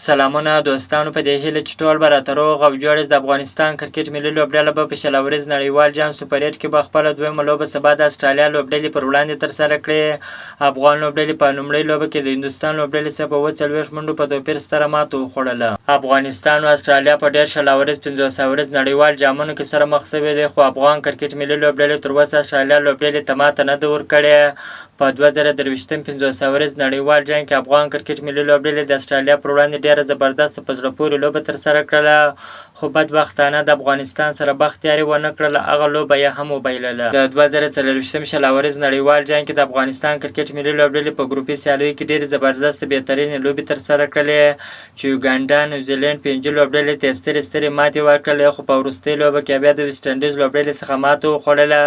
سلامونه دوستانو، په دې هیله چې ټول به راته روغ او جوړ یاست. د افغانستان کرکټ ملي لوبډله به په شل اوريز نړیوال جام سوپر 8 کې به خپله دویمه لوبه سبا د اسټرالیا لوبډلې پر وړاندې ترسره کړي. افغان لوبډلې په لومړۍ لوبه کې د هندوستان لوبډلې څخه په 40 منډو په توپیر ستره ماته وخوړله. افغانستان او اسټرالیا په ډېر شل اوريز 50 اوريز نړیوال جامونو کې سره مخ شوي دي، خو افغان کرکټ ملي لوبډلې تر اوسه اسټرالیا لوبډلې ته ماته نه ده ورکړې. په 2023 50 اوريز نړیوال جام کې افغان کرکټ ملي لوبډلې د اسټرالیا پر وړاندې ډېره زبردست په زړه پورې لوبه ترسره کړله، خو بدبختانه د افغانستان سره بختیاري ونه کړله. هغه لوبه یې هم وبایلله. د 2024 شل اوريز نړیوال جام کې د افغانستان کرکټ ملي لوبډلې په ګروپي سیالیو کې ډېرې زبردست بهترینې لوبې ترسره کړلې، چې یوګانډا، نیوزیلینډ، فنجي لوبډلې ته سترې ماتې ورکړلې، خو په وروستۍ لوبه کې بیا د ویسټ انډیز لوبډلې څخه ماته وخوړله.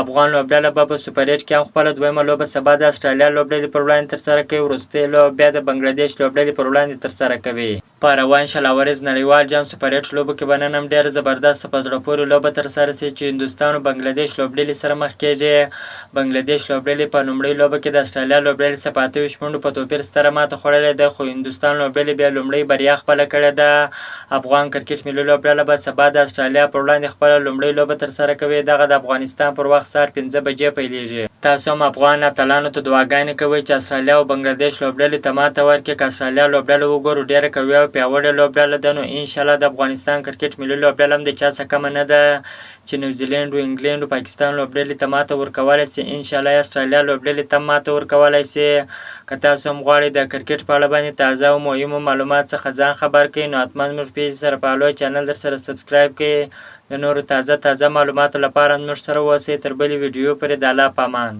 افغان لوبډله به په سوپر 8 کې هم خپله دویمه لوبه سبا د اسټرالیا لوبډلې پر وړاندې ترسره کوي. وروستۍ لوبه بیا د بنګلادیش لوبډلې پر وړاندې ترسره کوي. په روان شل اوريز نړیوال جام سوپر 8 لوبو کې به نن هم ډېره زبردست په زړه پورې لوبه ترسره شي، چې هندوستان او بنګلادیش لوبډلې سره مخ کېږي. بنګلادیش لوبډلې په لومړۍ لوبه کې د اسټرالیا لوبډلې څخه په 28 منډو په توپیر ستره ماته خوړلې ده، خو هندوستان لوبډلې بیا لومړۍ بریا خپله کړې ده. افغان کرکټ ملي لوبډله به سبا د اسټرالیا پر وړاندې خپله لومړۍ لوبه ترسره کوي. دغه د افغانستان پر وخت سهار 5 بجې پیلېږي. تاسو هم افغان اتلانو ته دعاګانې کوئ چې اسټرالیا او بنګلادیش لوبډلې ته ماته ورکړي. که اسټرالیا لوبډله وګورو ډېره قوي او پیاوړې لوبډله ده، نو انشاءالله د افغانستان کرکټ ملي لوبډله هم د چا څخه کمه نه ده چې نیوزیلینډ او انګلینډ او پاکستان لوبډلې ته ماته ورکولی شي. انشاءالله یې اسټرالیا لوبډلې ته هم ماته ورکولی شي. که تاسو هم غواړئ د کرکټ په اړه باندې تازه او مهمو معلومات څخه ځان خبر کړئ، نو حتما زموږ پیج سره فالو، چینل در سره سبسکرایب کړئ. د نورو تازه معلوماتو لپاره زموږ سره اوسئ. تر بلې ویډیو پورې د الله په امان.